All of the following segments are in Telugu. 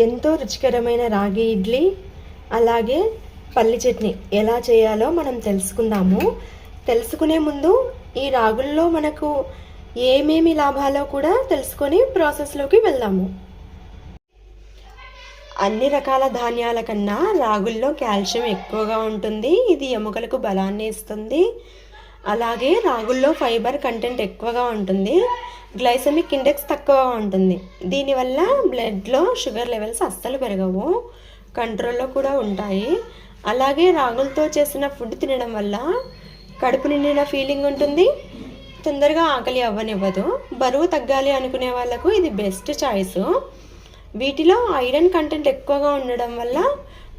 ఎంతో రుచికరమైన రాగి ఇడ్లీ అలాగే పల్లి చట్నీ ఎలా చేయాలో మనం తెలుసుకుందాము. తెలుసుకునే ముందు ఈ రాగుల్లో మనకు ఏమేమి లాభాలో కూడా తెలుసుకొని ప్రాసెస్లోకి వెళ్దాము. అన్ని రకాల ధాన్యాల కన్నా రాగుల్లో కాల్షియం ఎక్కువగా ఉంటుంది. ఇది ఎముకలకు బలాన్ని ఇస్తుంది. అలాగే రాగుల్లో ఫైబర్ కంటెంట్ ఎక్కువగా ఉంటుంది. గ్లైసెమిక్ ఇండెక్స్ తక్కువగా ఉంటుంది. దీనివల్ల బ్లడ్లో షుగర్ లెవెల్స్ అస్సలు పెరగవు, కంట్రోల్లో కూడా ఉంటాయి. అలాగే రాగులతో చేసిన ఫుడ్ తినడం వల్ల కడుపు నిండిన ఫీలింగ్ ఉంటుంది, తొందరగా ఆకలి అవ్వనివ్వదు. బరువు తగ్గాలి అనుకునే వాళ్ళకు ఇది బెస్ట్ చాయిస్. వీటిలో ఐరన్ కంటెంట్ ఎక్కువగా ఉండడం వల్ల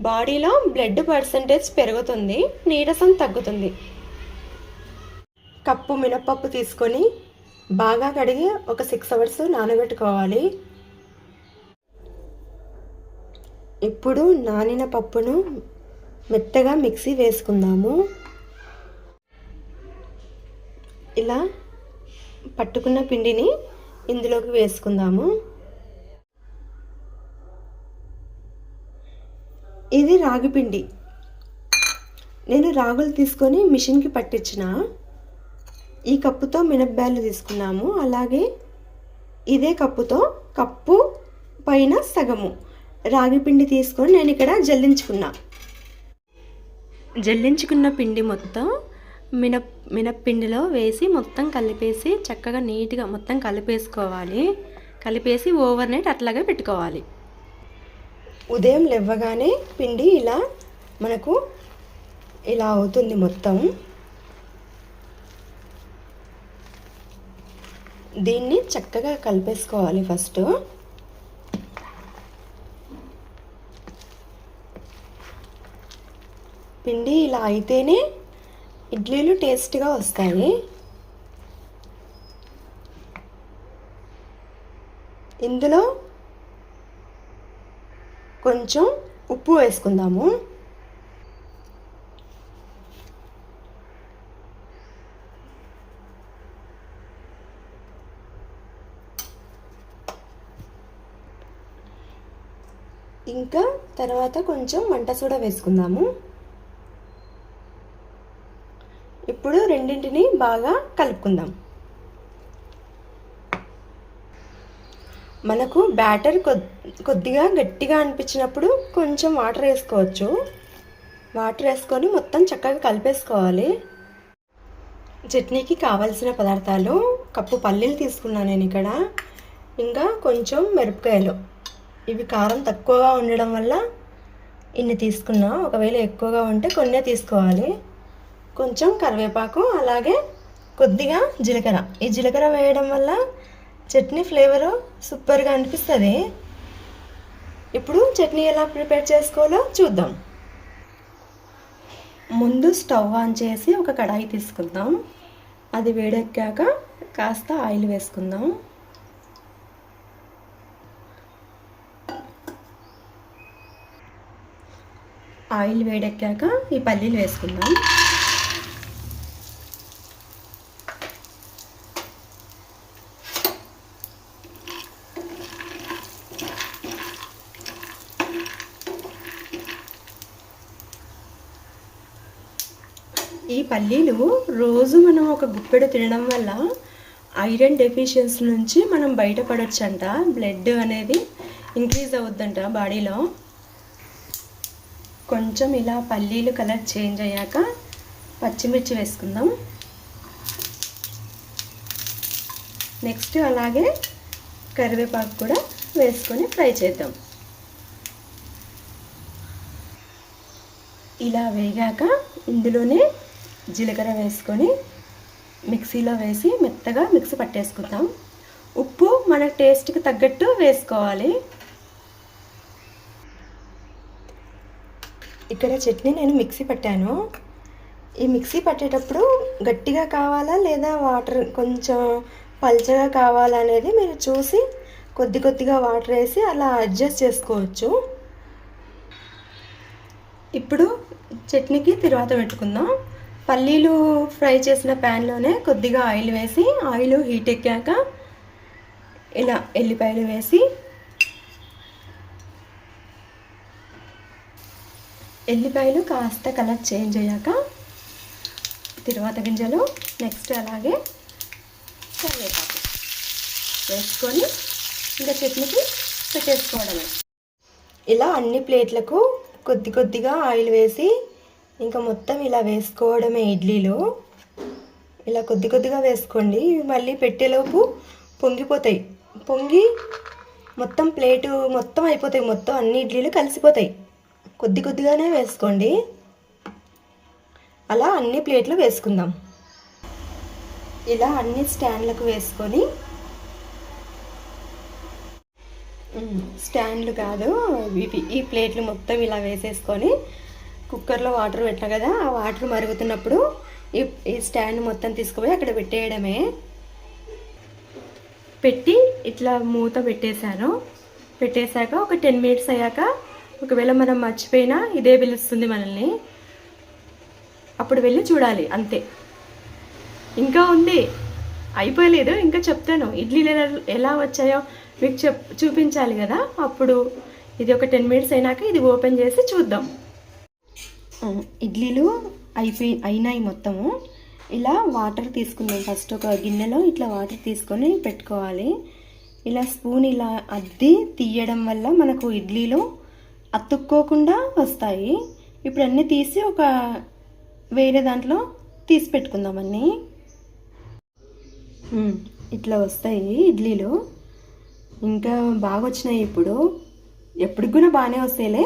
బాడీలో బ్లడ్ పర్సంటేజ్ పెరుగుతుంది, నీరసం తగ్గుతుంది. కప్పు మినపప్పు తీసుకొని బాగా కడిగి ఒక 6 అవర్స్ నానబెట్టుకోవాలి. ఇప్పుడు నానిన పప్పును మెత్తగా మిక్సీ వేసుకుందాము. ఇలా పట్టుకున్న పిండిని ఇందులోకి వేసుకుందాము. ఇది రాగి పిండి. నేను రాగులు తీసుకొని మిషన్కి పట్టించిన. ఈ కప్పుతో మినపబ్యాళ్ళు తీసుకున్నాము. అలాగే ఇదే కప్పుతో కప్పు పైన సగము రాగి పిండి తీసుకొని నేను ఇక్కడ జల్లించుకున్న పిండి మొత్తం మినప్పిండిలో వేసి మొత్తం కలిపేసి చక్కగా నీట్గా మొత్తం కలిపేసుకోవాలి. కలిపేసి ఓవర్ నైట్ అట్లాగే పెట్టుకోవాలి. ఉదయం లేవగానే పిండి మనకు ఇలా అవుతుంది మొత్తం. దీన్ని చక్కగా కలిపేసుకోవాలి. ఫస్ట్ పిండి ఇలా అయితేనే ఇడ్లీలు టేస్ట్గా వస్తాయి. ఇందులో కొంచెం ఉప్పు వేసుకుందాము. ఇంకా తర్వాత కొంచెం వంట సోడా వేసుకుందాము. ఇప్పుడు రెండింటిని బాగా కలుపుకుందాం. మనకు బ్యాటర్ కొద్దిగా గట్టిగా అనిపించినప్పుడు కొంచెం వాటర్ వేసుకోవచ్చు. వాటర్ వేసుకొని మొత్తం చక్కగా కలిపేసుకోవాలి. చట్నీకి కావలసిన పదార్థాలు కప్పు పల్లీలు తీసుకున్నాను నేను ఇక్కడ. ఇంకా కొంచెం మిరపకాయలు. ఇవి కారం తక్కువగా ఉండడం వల్ల ఇన్ని తీసుకున్నా. ఒకవేళ ఎక్కువగా ఉంటే కొన్నే తీసుకోవాలి. కొంచెం కరివేపాకు, అలాగే కొద్దిగా జీలకర్ర. ఈ జీలకర్ర వేయడం వల్ల చట్నీ ఫ్లేవరు సూపర్గా అనిపిస్తుంది. ఇప్పుడు చట్నీ ఎలా ప్రిపేర్ చేసుకోవాలో చూద్దాం. ముందు స్టవ్ ఆన్ చేసి ఒక కడాయి తీసుకుందాం. అది వేడెక్కాక కాస్త ఆయిల్ వేసుకుందాం. ఆయిల్ వేడెక్కాక ఈ పల్లీలు వేసుకుందాం. ఈ పల్లీలు రోజు మనం ఒక గుప్పెడు తినడం వల్ల ఐరన్ డెఫిషియన్సీ నుంచి మనం బయటపడొచ్చంట. బ్లడ్ అనేది ఇంక్రీజ్ అవుద్దంట బాడీలో. కొంచెం ఇలా పల్లీలు కలర్ చేంజ్ అయ్యాక పచ్చిమిర్చి వేసుకుందాం. నెక్స్ట్ అలాగే కరివేపాకు కూడా వేసుకొని ఫ్రై చేద్దాం. ఇలా వేగాక ఇందులోనే జీలకర్ర వేసుకొని మిక్సీలో వేసి మెత్తగా మిక్సీ పట్టేసుకుందాం. ఉప్పు మన టేస్ట్కి తగ్గట్టు వేసుకోవాలి. ఇక్కడ చట్నీ నేను మిక్సీ పట్టాను. ఈ మిక్సీ పట్టేటప్పుడు గట్టిగా కావాలా లేదా వాటర్ కొంచెం పల్చగా కావాలా అనేది మీరు చూసి కొద్దిగా వాటర్ వేసి అలా అడ్జస్ట్ చేసుకోవచ్చు. ఇప్పుడు చట్నీకి తిరువాత పెట్టుకుందాం. పల్లీలు ఫ్రై చేసిన ప్యాన్లోనే కొద్దిగా ఆయిల్ వేసి, ఆయిల్ హీట్ ఎక్కాక ఇలా ఎల్లిపాయలు వేసి ఎల్లిపాయలు కాస్త కలర్ చేంజ్ అయ్యాక తిరువాత గింజలు, నెక్స్ట్ అలాగే కరివేపాకు వేసుకొని ఇంకా చట్నీకి పెట్టేసుకోవడమే. ఇలా అన్ని ప్లేట్లకు కొద్ది కొద్దిగా ఆయిల్ వేసి ఇంకా మొత్తం ఇలా వేసుకోవడమే. ఇడ్లీలు ఇలా కొద్ది కొద్దిగా వేసుకోండి, మళ్ళీ పెట్టేలోపు పొంగిపోతాయి. పొంగి మొత్తం ప్లేటు మొత్తం అయిపోతాయి, మొత్తం అన్ని ఇడ్లీలు కలిసిపోతాయి. కొద్ది కొద్దిగానే వేసుకోండి. అలా అన్ని ప్లేట్లు వేసుకుందాం. ఇలా అన్ని స్టాండ్లకు వేసుకొని, స్టాండ్లు కాదు ఈ ప్లేట్లు మొత్తం ఇలా వేసేసుకొని కుక్కర్లో వాటర్ పెట్టా కదా, ఆ వాటర్ మరుగుతున్నప్పుడు ఈ స్టాండ్ మొత్తం తీసుకుపోయి అక్కడ పెట్టేయడమే. పెట్టి ఇట్లా మూత పెట్టేశాను. పెట్టేశాక ఒక 10 మినిట్స్ అయ్యాక ఒకవేళ మనం మర్చిపోయినా ఇదే పిలుస్తుంది మనల్ని, అప్పుడు వెళ్ళి చూడాలి. అంతే, ఇంకా ఉంది, అయిపోయలేదు, ఇంకా చెప్తాను. ఇడ్లీలు ఎలా వచ్చాయో మీకు చూపించాలి కదా. అప్పుడు ఇది ఒక 10 మినిట్స్ అయినాక ఇది ఓపెన్ చేసి చూద్దాం. ఇడ్లీలు అయినాయి మొత్తము. ఇలా వాటర్ తీసుకుందాం. ఫస్ట్ ఒక గిన్నెలో ఇట్లా వాటర్ తీసుకొని పెట్టుకోవాలి. ఇలా స్పూన్ ఇలా అద్ది తీయడం వల్ల మనకు ఇడ్లీలు అతుక్కోకుండా వస్తాయి. ఇప్పుడు అన్నీ తీసి ఒక వేరే దాంట్లో తీసి పెట్టుకుందాం. అన్నీ ఇట్లా వస్తాయి ఇడ్లీలు. ఇంకా బాగా వచ్చినాయి. ఇప్పుడు ఎప్పటికి కూడా బాగానే వస్తాయిలే,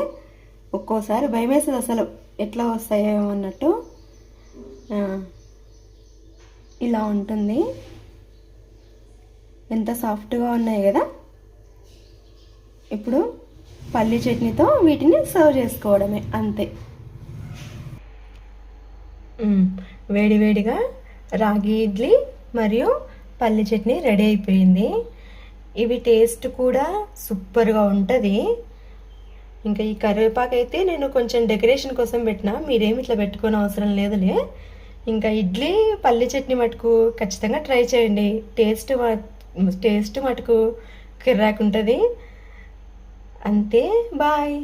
ఒక్కోసారి భయం వేస్తుంది అసలు ఎట్లా వస్తాయో అన్నట్టు. ఇలా ఉంటుంది. ఎంత సాఫ్ట్గా ఉన్నాయి కదా. ఇప్పుడు పల్లి చట్నీతో వీటిని సర్వ్ చేసుకోవడమే, అంతే. వేడివేడిగా రాగి ఇడ్లీ మరియు పల్లి చట్నీ రెడీ అయిపోయింది. ఇవి టేస్ట్ కూడా సూపర్గా ఉంటుంది. ఇంకా ఈ కరివేపాకు అయితే నేను కొంచెం డెకరేషన్ కోసం పెట్టినా, మీరేమి ఇట్లా పెట్టుకోని అవసరం లేదులే. ఇంకా ఇడ్లీ పల్లి చట్నీ మటుకు ఖచ్చితంగా ట్రై చేయండి. టేస్ట్ మటుకు కిర్రాకు ఉంటుంది. అంతే, బాయ్.